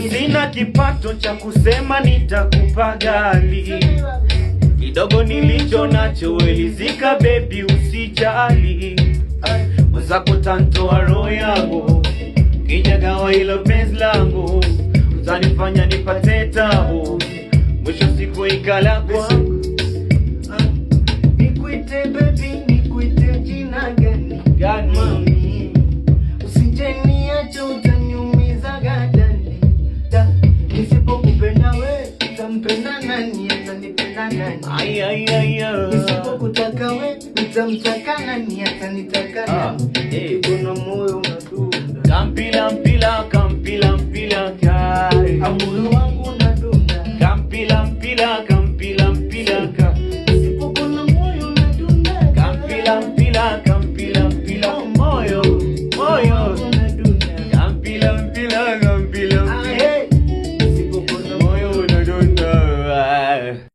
Sina kipato cha kusema nitakupa gali, kidogo nilicho nacho elizika baby usijali. Mwenzako tantoa roho yangu, kijagawa ilo penzi langu, utanifanya nipate tabu, mwisho siku ikala kwangu. Nikuite baby, nikuite jina gani? Gani? Usije niache utaniumiza gadani. Nisipokupenda we, utampenda nani? Atanipenda nani? Ay ay ay ay. Nisipokutaka we, utamtaka nani? Atanitaka nani? Kuna moyo unadunda. Kampila mpila, kampila mpila kai. Amuru